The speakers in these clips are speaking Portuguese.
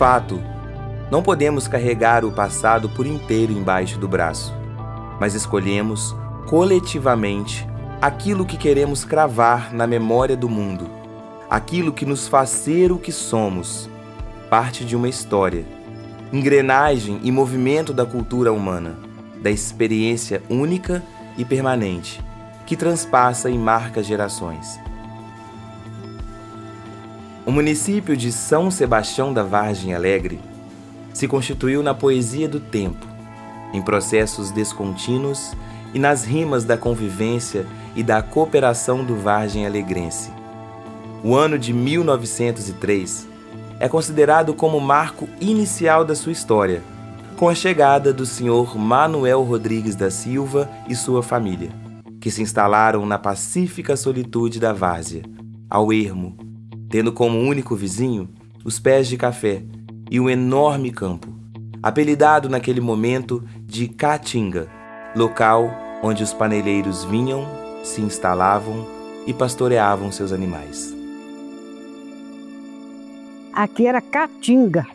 Fato, não podemos carregar o passado por inteiro embaixo do braço, mas escolhemos, coletivamente, aquilo que queremos cravar na memória do mundo, aquilo que nos faz ser o que somos, parte de uma história, engrenagem e movimento da cultura humana, da experiência única e permanente, que transpassa e marca gerações. O município de São Sebastião da Vargem Alegre se constituiu na poesia do tempo, em processos descontínuos e nas rimas da convivência e da cooperação do Vargem Alegrense. O ano de 1903 é considerado como o marco inicial da sua história, com a chegada do Sr. Manuel Rodrigues da Silva e sua família, que se instalaram na pacífica solitude da várzea, ao ermo, tendo como único vizinho os pés de café e um enorme campo, apelidado naquele momento de Caatinga, local onde os paneleiros vinham, se instalavam e pastoreavam seus animais. Aqui era Caatinga,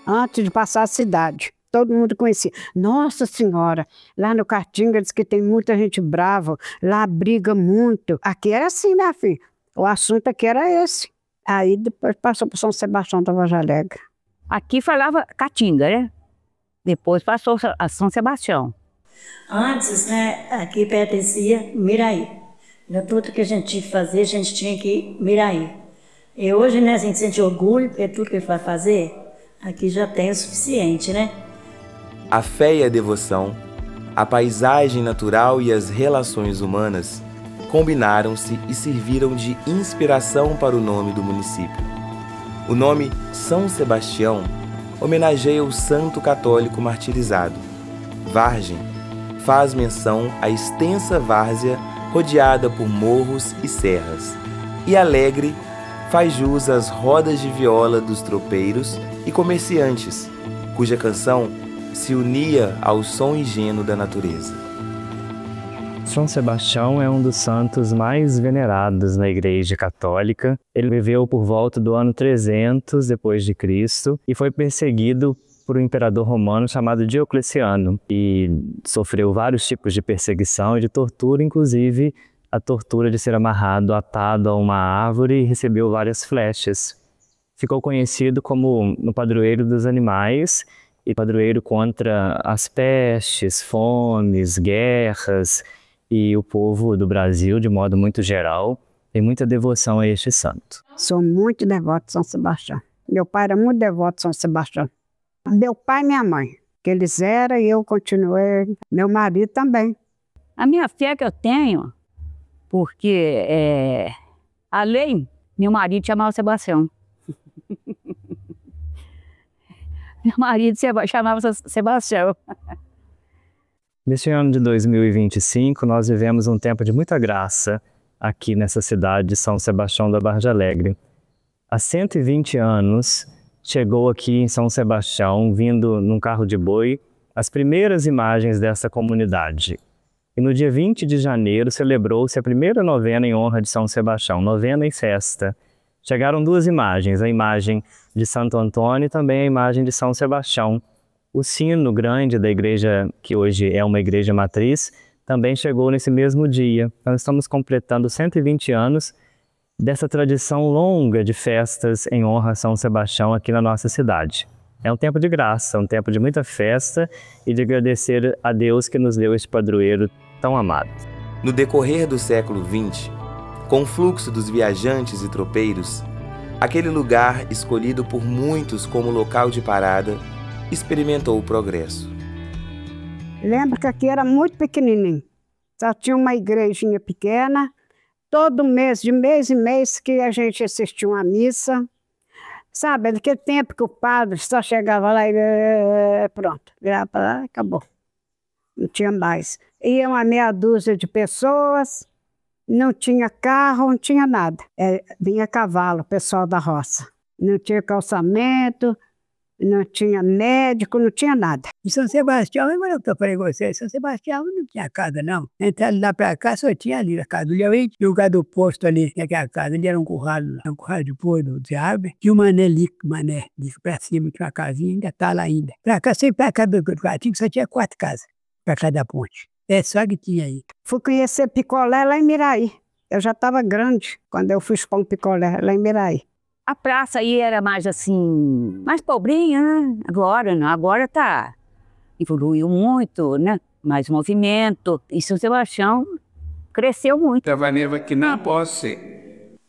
antes de passar a cidade. Todo mundo conhecia. Nossa Senhora, lá no Caatinga diz que tem muita gente brava, lá briga muito. Aqui era assim, né, filha? O assunto aqui era esse. Aí depois passou para São Sebastião da Vargem Alegre. Aqui falava Caatinga, né? Depois passou a São Sebastião. Antes, né, aqui pertencia Miraí. Tudo que a gente tinha que fazer, a gente tinha que ir Miraí. E hoje, né, a gente sente orgulho, porque tudo que vai fazer, aqui já tem o suficiente, né? A fé e a devoção, a paisagem natural e as relações humanas combinaram-se e serviram de inspiração para o nome do município. O nome São Sebastião homenageia o santo católico martirizado. Vargem faz menção à extensa várzea rodeada por morros e serras. E Alegre faz jus às rodas de viola dos tropeiros e comerciantes, cuja canção se unia ao som ingênuo da natureza. São Sebastião é um dos santos mais venerados na Igreja Católica. Ele viveu por volta do ano 300 depois de Cristo e foi perseguido por um imperador romano chamado Diocleciano e sofreu vários tipos de perseguição e de tortura, inclusive a tortura de ser amarrado, atado a uma árvore e recebeu várias flechas. Ficou conhecido como o padroeiro dos animais e padroeiro contra as pestes, fomes, guerras. E o povo do Brasil, de modo muito geral, tem muita devoção a este santo. Sou muito devoto de São Sebastião. Meu pai era muito devoto de São Sebastião. Meu pai e minha mãe, que eles eram e eu continuei. Meu marido também. A minha fé que eu tenho, porque além, meu marido chamava Sebastião. Meu marido chamava Sebastião. Neste ano de 2025, nós vivemos um tempo de muita graça aqui nessa cidade de São Sebastião da Vargem Alegre. Há 120 anos, chegou aqui em São Sebastião, vindo num carro de boi, as primeiras imagens dessa comunidade. E no dia 20 de janeiro, celebrou-se a primeira novena em honra de São Sebastião, novena e festa. Chegaram duas imagens, a imagem de Santo Antônio e também a imagem de São Sebastião. O sino grande da igreja, que hoje é uma igreja matriz, também chegou nesse mesmo dia. Nós estamos completando 120 anos dessa tradição longa de festas em honra a São Sebastião aqui na nossa cidade. É um tempo de graça, um tempo de muita festa e de agradecer a Deus que nos deu este padroeiro tão amado. No decorrer do século XX, com o fluxo dos viajantes e tropeiros, aquele lugar escolhido por muitos como local de parada experimentou o progresso. Lembro que aqui era muito pequenininho. Só tinha uma igrejinha pequena. Todo mês, de mês em mês, que a gente assistia uma missa. Sabe, naquele tempo que o padre só chegava lá e pronto, virava para lá e acabou. Não tinha mais. Ia uma meia dúzia de pessoas, não tinha carro, não tinha nada. Vinha cavalo, o pessoal da roça. Não tinha calçamento, não tinha médico, não tinha nada. Em São Sebastião, eu tô falando com você, São Sebastião não tinha casa, não. Entrando lá pra cá, só tinha ali a casa do Leite, e o lugar do posto ali, que é aquela casa, ali era um curral de boi do Diabo, e o Mané pra cima, tinha uma casinha, ainda tá lá ainda. Pra cá, sempre pra cá do quartinho, só tinha 4 casas, pra cá da ponte. É só que tinha aí. Fui conhecer picolé lá em Miraí. Eu já estava grande quando eu fui chupar um picolé lá em Miraí. A praça aí era mais assim, mais pobrinha, né? Agora não, agora tá, evoluiu muito, né? Mais movimento. E São Sebastião cresceu muito. Trabalhava aqui na posse.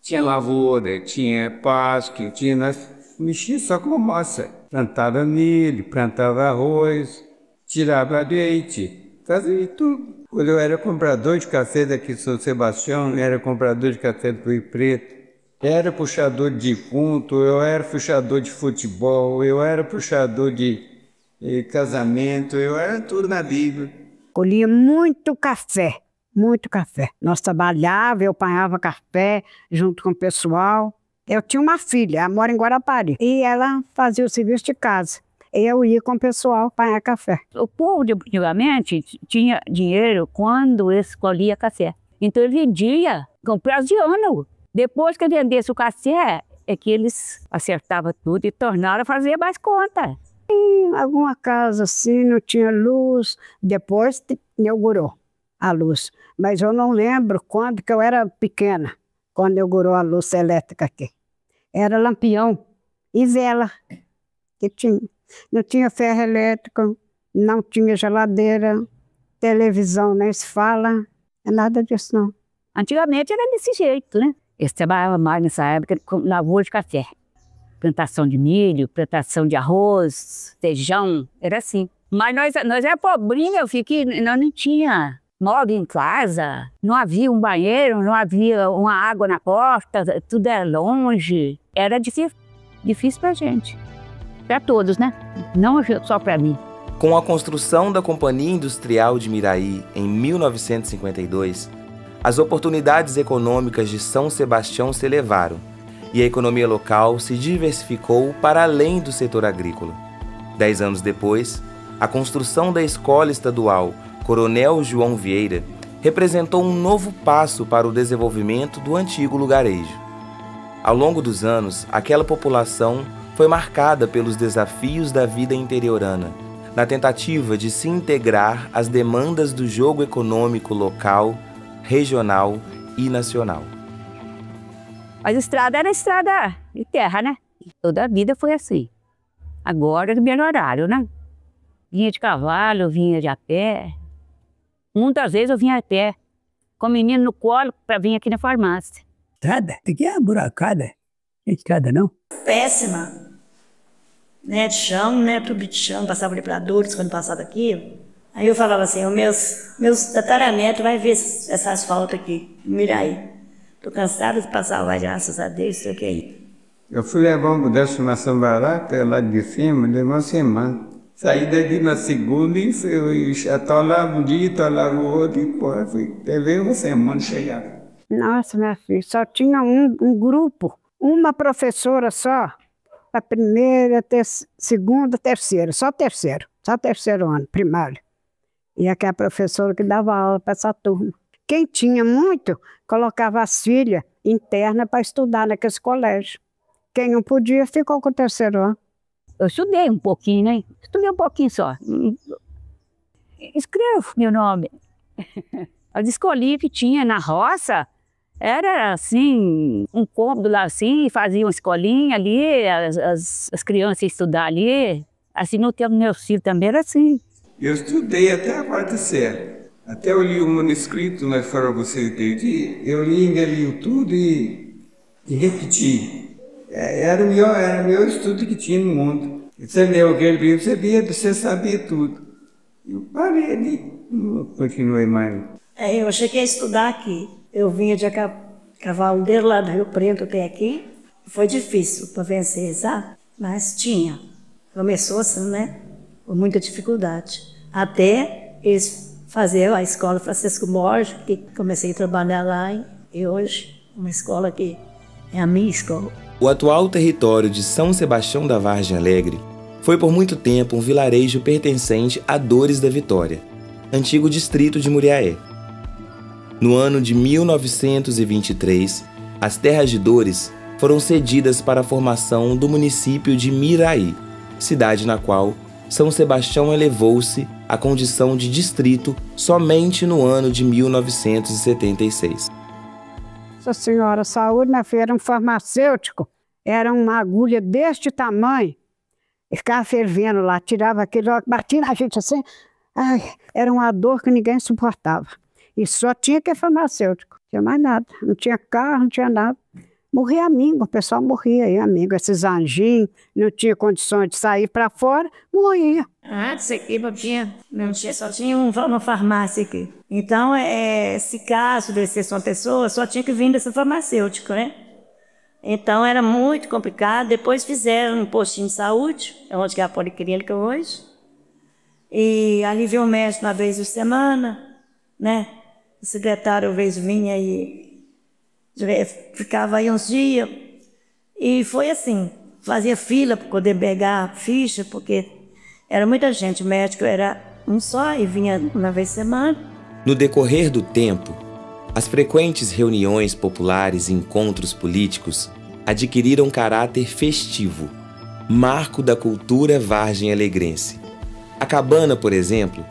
Tinha lavoura, tinha pasto, mexia só com moça. Plantava milho, plantava arroz, tirava leite, fazia tudo. Quando eu era comprador de café daqui de São Sebastião, era comprador de café do Rio Preto. Era puxador de defunto, eu era puxador de futebol, eu era puxador de casamento, eu era tudo na Bíblia. Colhia muito café, muito café. Nós trabalhávamos, eu apanhava café junto com o pessoal. Eu tinha uma filha, ela mora em Guarapari, e ela fazia o serviço de casa. Eu ia com o pessoal apanhar café. O povo de antigamente tinha dinheiro quando eles colhiam café. Então ele vendia com prazo de ano. Depois que vendesse o café, é que eles acertavam tudo e tornaram a fazer mais conta. Em alguma casa assim, não tinha luz, depois inaugurou a luz. Mas eu não lembro quando que eu era pequena, quando inaugurou a luz elétrica aqui. Era lampião e vela que tinha. Não tinha ferro elétrico, não tinha geladeira, televisão nem se fala, nada disso não. Antigamente era desse jeito, né? Eles trabalhavam mais nessa época com lavoura de café. Plantação de milho, plantação de arroz, feijão, era assim. Mas nós era pobrinho, eu fiquei, nós não tinha móvel em casa, não havia um banheiro, não havia uma água na porta, tudo era longe. Era difícil pra gente, pra todos, né? Não só pra mim. Com a construção da Companhia Industrial de Miraí em 1952, as oportunidades econômicas de São Sebastião se elevaram e a economia local se diversificou para além do setor agrícola. 10 anos depois, a construção da Escola Estadual Coronel João Vieira representou um novo passo para o desenvolvimento do antigo lugarejo. Ao longo dos anos, aquela população foi marcada pelos desafios da vida interiorana, na tentativa de se integrar às demandas do jogo econômico local, regional e nacional. As estradas eram estrada de terra, né? Toda a vida foi assim. Agora melhoraram, né? Vinha de cavalo, vinha de a pé. Muitas vezes eu vinha a pé, com o menino no colo, para vir aqui na farmácia. Estrada? Aqui é buracada. Não é estrada, não? Péssima. Né, de chão, né? Tudo de chão, passava limpadores quando passava aqui. Aí eu falava assim, meus tataranetos vai ver essa asfalto aqui, mira aí. Tô cansada de passar, vai, graças a Deus, isso aqui aí. Eu fui levar uma mudança na São Barata, lá de cima, levou uma semana. Saí daqui na segunda e atolava um dia, atolava o outro, e pô, levei uma semana chegar. Nossa, minha filha, só tinha um grupo, uma professora só, a primeira, segunda, terceira, só terceiro ano, primário. E aquela professora que dava aula para essa turma. Quem tinha muito, colocava as filhas internas para estudar naquele colégio. Quem não podia, ficou com o terceiro ano. Eu estudei um pouquinho, né? Estudei um pouquinho só. Escrevo meu nome. As escolinhas que tinha na roça, era assim, um cômodo lá assim, fazia uma escolinha ali, as crianças iam estudar ali. Assim, no tempo do meu filho também era assim. Eu estudei até a 4ª série. Até eu li o manuscrito, nós falamos pra você entendi. Eu li tudo e repeti. Era o melhor estudo que tinha no mundo. Você leu aquele livro, você sabia tudo. Eu parei ali, não continuei mais. Eu cheguei a estudar aqui. Eu vinha de Cavaleiro lá do Rio Preto até aqui. Foi difícil para vencer, sabe? Mas tinha. Começou assim, né? Com muita dificuldade. Até eles fazer a escola Francisco Borges, que comecei a trabalhar lá, e hoje uma escola que é a minha escola. O atual território de São Sebastião da Vargem Alegre foi por muito tempo um vilarejo pertencente a Dores da Vitória, antigo distrito de Muriaé. No ano de 1923, as terras de Dores foram cedidas para a formação do município de Miraí, cidade na qual São Sebastião elevou-se à condição de distrito somente no ano de 1976. Nossa Senhora, saúde, minha filha, era um farmacêutico, era uma agulha deste tamanho, e ficava fervendo lá, tirava aquele, batia na gente assim, ai, era uma dor que ninguém suportava. E só tinha que farmacêutico, não tinha mais nada, não tinha carro, não tinha nada. Morria amigo, o pessoal morria aí, amigo, esses anjinhos, não tinha condições de sair para fora, morria. Antes aqui não tinha, só tinha uma farmácia aqui. Então, se caso desse uma pessoa, só tinha que vir desse farmacêutico, né? Então, era muito complicado. Depois fizeram um postinho de saúde, onde é a policlínica hoje. E ali veio o médico uma vez por semana, né? O secretário uma vez vinha e ficava aí uns dias. E foi assim, fazia fila para poder pegar a ficha, porque era muita gente. O médico era um só e vinha uma vez por semana. No decorrer do tempo, as frequentes reuniões populares e encontros políticos adquiriram caráter festivo, marco da cultura vargem-alegrense. A cabana, por exemplo,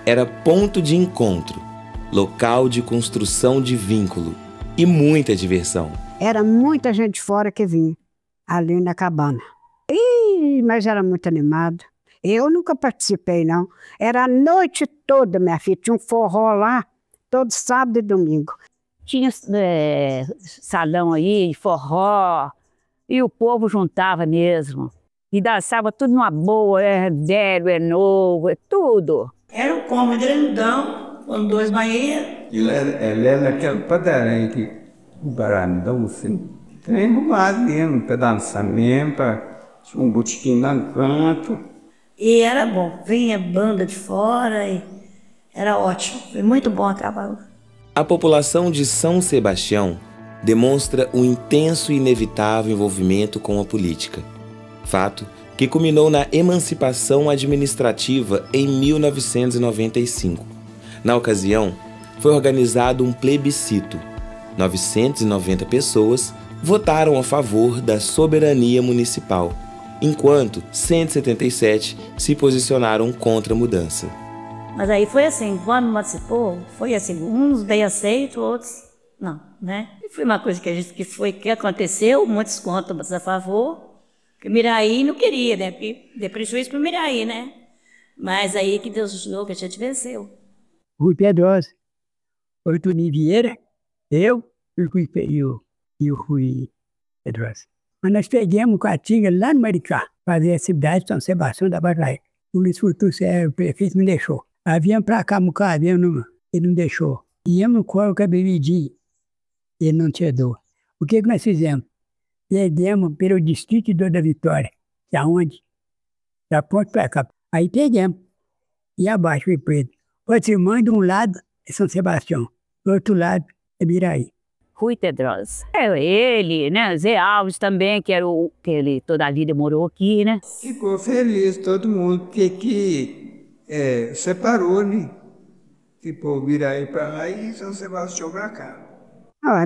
era ponto de encontro, local de construção de vínculo e muita diversão. Era muita gente fora que vinha, ali na cabana. Ih, mas era muito animado. Eu nunca participei, não. Era a noite toda, minha filha. Tinha um forró lá, todo sábado e domingo. Tinha salão aí, forró, e o povo juntava mesmo. E dançava tudo numa boa, é velho, é novo, é tudo. Era um cômodo grandão, com 2 banheiros. Ela era naquela padaria que o barandão, assim, tem arrumado mesmo, para dançar mesmo, tinha um botequim lá no canto. E era bom, vinha banda de fora e era ótimo, foi muito bom acabar. A população de São Sebastião demonstra um intenso e inevitável envolvimento com a política, fato que culminou na emancipação administrativa em 1995. Na ocasião, foi organizado um plebiscito. 990 pessoas votaram a favor da soberania municipal, enquanto 177 se posicionaram contra a mudança. Mas aí foi assim, quando emancipou, foi assim, uns bem aceitos, outros não, né? E foi uma coisa que aconteceu, muitos contam a favor, que Miraí não queria, né? Porque deu prejuízo para o Miraí, né? Mas aí que Deus ajudou, que a gente venceu. Rui Pedrosa, o Toninho Vieira, eu e o Rui Pedrosa. Mas nós pegamos com a Tinga lá no Maricá, fazer a cidade de São Sebastião da Barra. O Luiz Futucci, o prefeito, me deixou. Havíamos para cá, ele não deixou. Íamos no coro com a bebidinha, ele não tinha dor. O que nós fizemos? Pegamos pelo distrito de Dor da Vitória, que é onde? Da ponte para cá. Aí pegamos. E abaixo foi Pedro. Pode ser mãe de um lado é São Sebastião, do outro lado é Miraí. Rui Pedrosa. Ele, né? Zé Alves também, que ele toda a vida morou aqui, né? Ficou feliz todo mundo, porque separou, né? Tipo, Miraí para lá e São Sebastião para cá.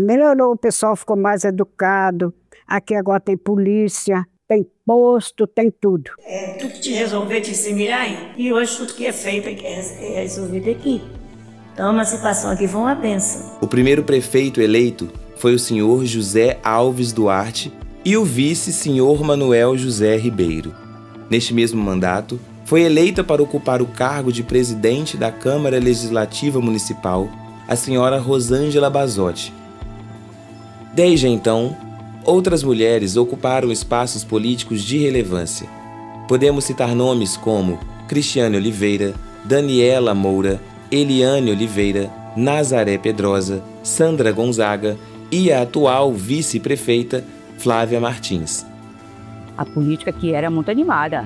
Melhorou, o pessoal ficou mais educado. Aqui agora tem polícia, tem posto, tem tudo. Tudo que tinha resolvido tinha que ser Miraí. E hoje tudo que é feito é resolvido aqui. Então a emancipação aqui foi uma bênção. O primeiro prefeito eleito foi o senhor José Alves Duarte e o vice senhor Manuel José Ribeiro. Neste mesmo mandato, foi eleita para ocupar o cargo de presidente da Câmara Legislativa Municipal a senhora Rosângela Basotti. Desde então, outras mulheres ocuparam espaços políticos de relevância. Podemos citar nomes como Cristiane Oliveira, Daniela Moura, Eliane Oliveira, Nazaré Pedrosa, Sandra Gonzaga e a atual vice-prefeita Flávia Martins. A política aqui era muito animada.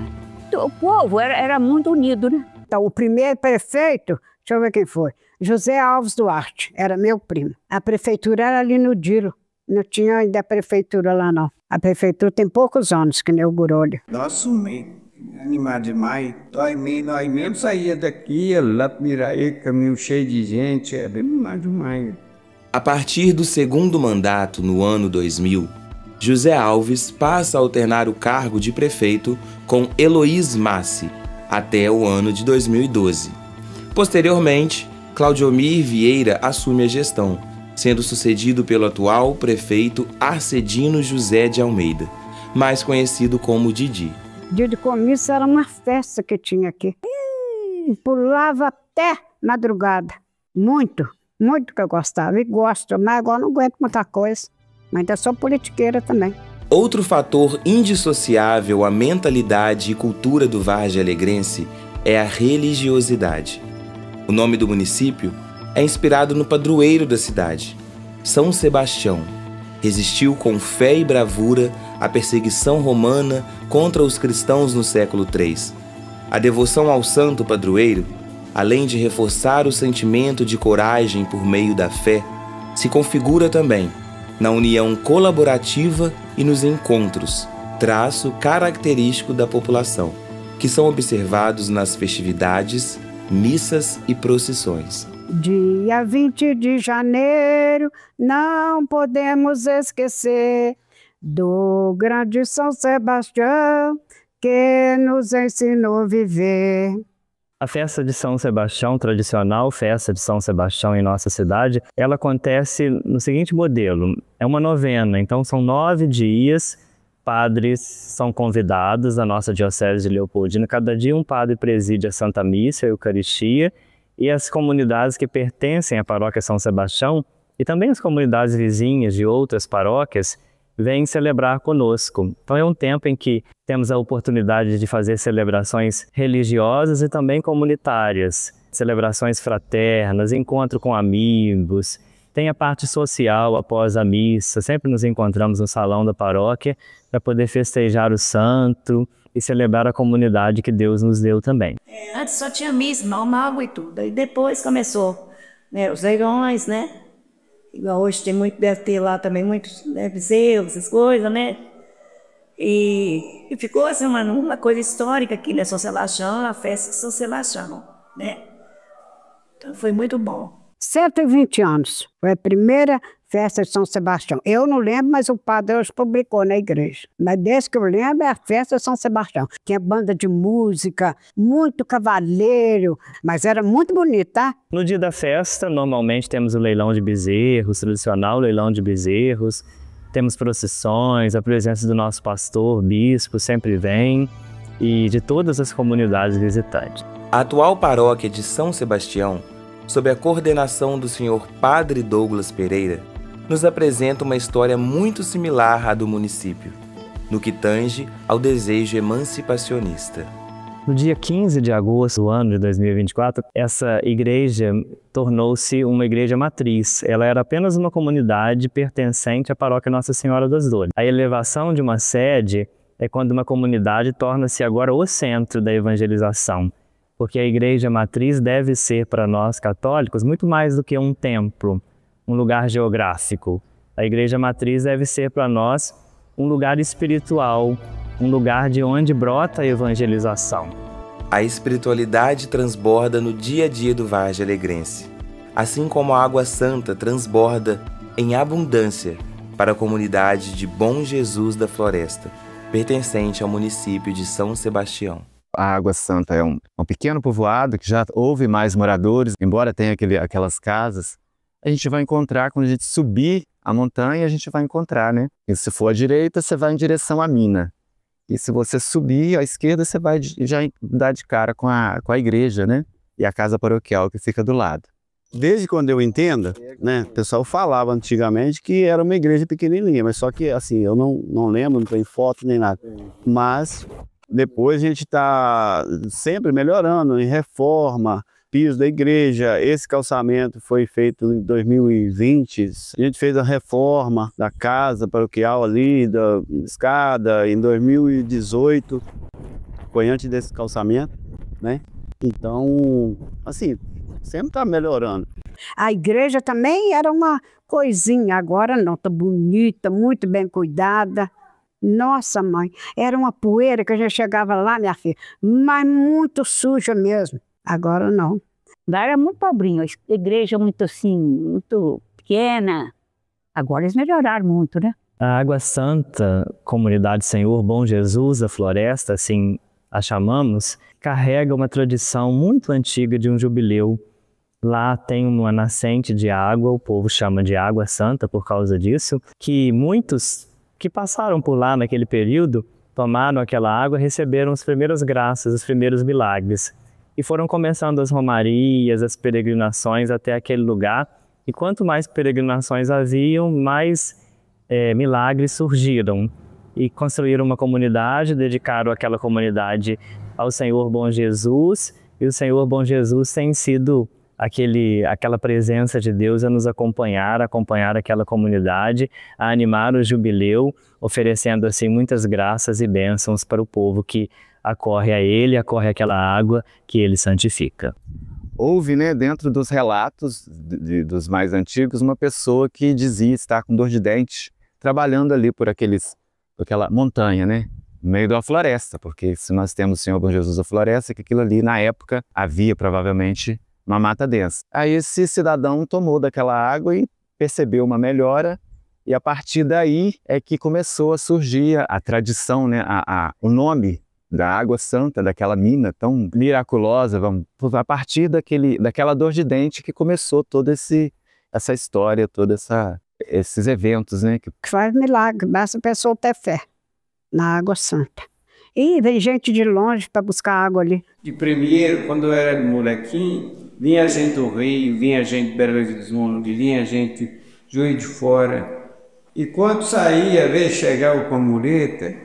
O povo era muito unido, né? Então, o primeiro prefeito, deixa eu ver quem foi, José Alves Duarte, era meu primo. A prefeitura era ali no Diro, não tinha ainda a prefeitura lá não. A prefeitura tem poucos anos que inaugurou ali. Nós assumimos Animado demais. Nós mesmo saía daqui, ia lá para Miraí, caminho cheio de gente, é bem animado demais. A partir do segundo mandato, no ano 2000, José Alves passa a alternar o cargo de prefeito com Eloís Massi, até o ano de 2012. Posteriormente, Claudiomir Vieira assume a gestão, sendo sucedido pelo atual prefeito Arcedino José de Almeida, mais conhecido como Didi. Dia de comício era uma festa que tinha aqui. Pulava até madrugada. Muito, muito que eu gostava. E gosto, mas agora não aguento muita coisa. Mas ainda sou politiqueira também. Outro fator indissociável à mentalidade e cultura do Várzea Alegrense é a religiosidade. O nome do município é inspirado no padroeiro da cidade, São Sebastião. Resistiu com fé e bravura à perseguição romana contra os cristãos no século III. A devoção ao santo padroeiro, além de reforçar o sentimento de coragem por meio da fé, se configura também na união colaborativa e nos encontros, traço característico da população, que são observados nas festividades, missas e procissões. Dia 20 de janeiro, não podemos esquecer do grande São Sebastião que nos ensinou a viver. A festa de São Sebastião, tradicional festa de São Sebastião em nossa cidade, ela acontece no seguinte modelo, é uma novena, então são 9 dias, padres são convidados da nossa Diocese de Leopoldina, cada dia um padre preside a Santa Missa, a Eucaristia, e as comunidades que pertencem à paróquia São Sebastião, e também as comunidades vizinhas de outras paróquias, vêm celebrar conosco. Então é um tempo em que temos a oportunidade de fazer celebrações religiosas e também comunitárias, celebrações fraternas, encontro com amigos, tem a parte social após a missa, sempre nos encontramos no salão da paróquia para poder festejar o santo e celebrar a comunidade que Deus nos deu também. Antes só tinha missa, normal e tudo, aí depois começou, né, os leilões, né? Igual hoje tem muito, deve ter lá também muitos bezerros, essas coisas, né? E ficou assim uma coisa histórica aqui, né? São Sebastião, a festa de São Sebastião, né? Então foi muito bom. 120 anos, foi a primeira festa de São Sebastião. Eu não lembro, mas o padre hoje publicou na igreja. Mas desde que eu lembro é a festa de São Sebastião. Tinha banda de música, muito cavaleiro, mas era muito bonito, tá? No dia da festa, normalmente temos o leilão de bezerros, tradicional leilão de bezerros, temos procissões, a presença do nosso pastor, bispo, sempre vem, e de todas as comunidades visitantes. A atual paróquia de São Sebastião, sob a coordenação do Sr. Padre Douglas Pereira, nos apresenta uma história muito similar à do município, no que tange ao desejo emancipacionista. No dia 15 de agosto do ano de 2024, essa igreja tornou-se uma igreja matriz. Ela era apenas uma comunidade pertencente à paróquia Nossa Senhora das Dores. A elevação de uma sede é quando uma comunidade torna-se agora o centro da evangelização, porque a igreja matriz deve ser para nós católicos muito mais do que um templo, um lugar geográfico. A igreja matriz deve ser para nós um lugar espiritual, um lugar de onde brota a evangelização. A espiritualidade transborda no dia a dia do Várzea Alegrense, assim como a água santa transborda em abundância para a comunidade de Bom Jesus da Floresta, pertencente ao município de São Sebastião. A Água Santa é um pequeno povoado que já houve mais moradores, embora tenha aquelas casas. A gente vai encontrar, quando a gente subir a montanha, a gente vai encontrar, né? E se for à direita, você vai em direção à mina. E se você subir à esquerda, você vai já dar de cara com a igreja, né? E a casa paroquial que fica do lado. Desde quando eu entendo, né? O pessoal falava antigamente que era uma igreja pequenininha, mas só que assim, eu não lembro, não tem foto nem nada. Mas depois a gente está sempre melhorando em reforma, piso da igreja. Esse calçamento foi feito em 2020. A gente fez a reforma da casa paroquial ali, da escada, em 2018. Foi antes desse calçamento, né? Então, assim, sempre está melhorando. A igreja também era uma coisinha, agora não, está bonita, muito bem cuidada. Nossa, mãe, era uma poeira que a gente chegava lá, minha filha, mas muito suja mesmo. Agora não. Lá era muito pobrinho, a igreja muito assim, muito pequena. Agora eles melhoraram muito, né? A Água Santa, Comunidade Senhor Bom Jesus, a Floresta, assim a chamamos, carrega uma tradição muito antiga de um jubileu. Lá tem uma nascente de água, o povo chama de Água Santa por causa disso, que muitos que passaram por lá naquele período, tomaram aquela água, receberam as primeiras graças, os primeiros milagres. E foram começando as romarias, as peregrinações até aquele lugar. E quanto mais peregrinações haviam, mais milagres surgiram. E construíram uma comunidade, dedicaram aquela comunidade ao Senhor Bom Jesus. E o Senhor Bom Jesus tem sido aquela presença de Deus a nos acompanhar aquela comunidade, a animar o jubileu, oferecendo assim muitas graças e bênçãos para o povo que acorre a ele, acorre aquela água que ele santifica. Houve, né, dentro dos relatos dos mais antigos, uma pessoa que dizia estar com dor de dente, trabalhando ali por aquela montanha, né, no meio da floresta, porque se nós temos o Senhor Bom Jesus da Floresta, que aquilo ali na época havia provavelmente uma mata densa. Aí esse cidadão tomou daquela água e percebeu uma melhora, e a partir daí é que começou a surgir a tradição, né, o nome da Água Santa, daquela mina tão miraculosa, a partir daquela dor de dente que começou toda essa história, todos esses eventos, né? Que faz milagre, basta a pessoa ter fé na Água Santa. E vem gente de longe para buscar água ali. De primeiro, quando eu era molequinho, vinha gente do Rio, vinha gente de Belo Horizonte, vinha gente de Juiz de Fora. E quando saía, veio chegar com a muleta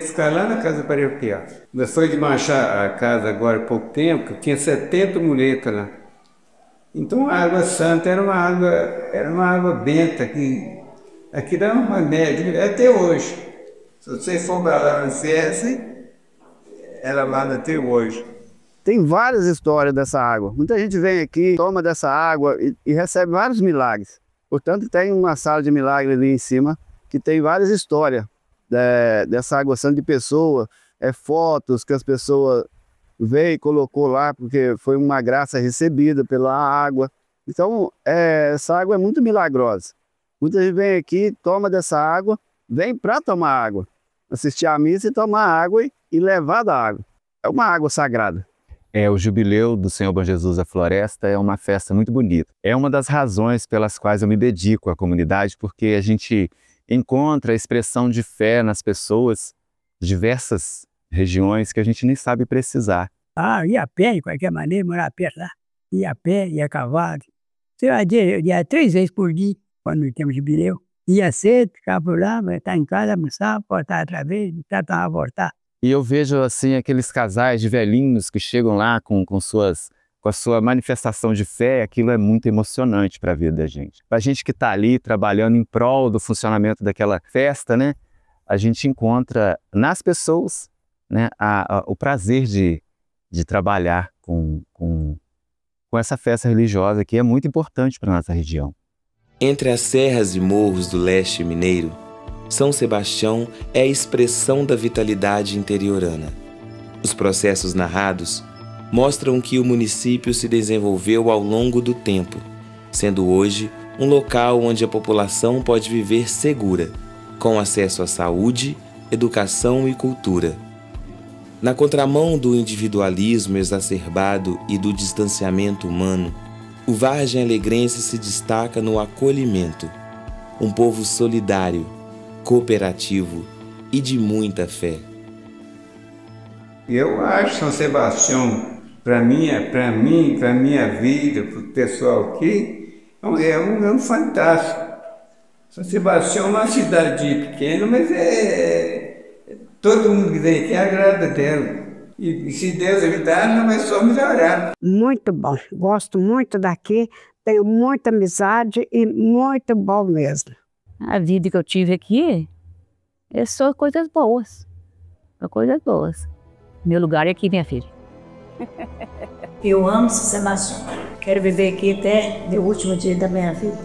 ficava lá na casa paroquial. Nós foi de marchar a casa agora há pouco tempo, que tinha 70 muletas lá. Então a Água Santa era uma água benta, que aqui dá uma média, até hoje. Se você for para lá na festa, ela vai até hoje. Tem várias histórias dessa água. Muita gente vem aqui, toma dessa água e recebe vários milagres. Portanto, tem uma sala de milagre ali em cima que tem várias histórias dessa Água Santa de pessoa, fotos que as pessoas veio e colocou lá porque foi uma graça recebida pela água. Então, essa água é muito milagrosa. Muita gente vem aqui, toma dessa água, vem para tomar água, assistir a missa e tomar água e levar da água. É uma água sagrada. O jubileu do Senhor Bom Jesus da Floresta é uma festa muito bonita. É uma das razões pelas quais eu me dedico à comunidade, porque a gente encontra a expressão de fé nas pessoas de diversas regiões que a gente nem sabe precisar. Ia a pé de qualquer maneira, morar perto lá. Ia a pé, ia a cavalo. Ia 3 vezes por dia, quando não temos jubileu. Ia cedo, ficava por lá, estar em casa, almoçar, voltar outra vez, tentar voltar. E eu vejo assim aqueles casais de velhinhos que chegam lá com a sua manifestação de fé. Aquilo é muito emocionante para a vida da gente. Para a gente que está ali trabalhando em prol do funcionamento daquela festa, né, a gente encontra nas pessoas, né, o prazer de trabalhar com essa festa religiosa que é muito importante para a nossa região. Entre as serras e morros do leste mineiro, São Sebastião é a expressão da vitalidade interiorana. Os processos narrados mostram que o município se desenvolveu ao longo do tempo, sendo hoje um local onde a população pode viver segura, com acesso à saúde, educação e cultura. Na contramão do individualismo exacerbado e do distanciamento humano, o Vargem Alegrense se destaca no acolhimento, um povo solidário, cooperativo e de muita fé. Eu acho São Sebastião, para minha vida, para o pessoal aqui, é um fantástico. São Sebastião é uma cidade pequena, mas todo mundo que vem aqui agrada dela. E se Deus ajudar, não vai só melhorar. Muito bom, gosto muito daqui, tenho muita amizade e muito bom mesmo. A vida que eu tive aqui é só coisas boas. Só coisas boas. Meu lugar é aqui, minha filha. Eu amo São Sebastião. Quero viver aqui até o último dia da minha vida.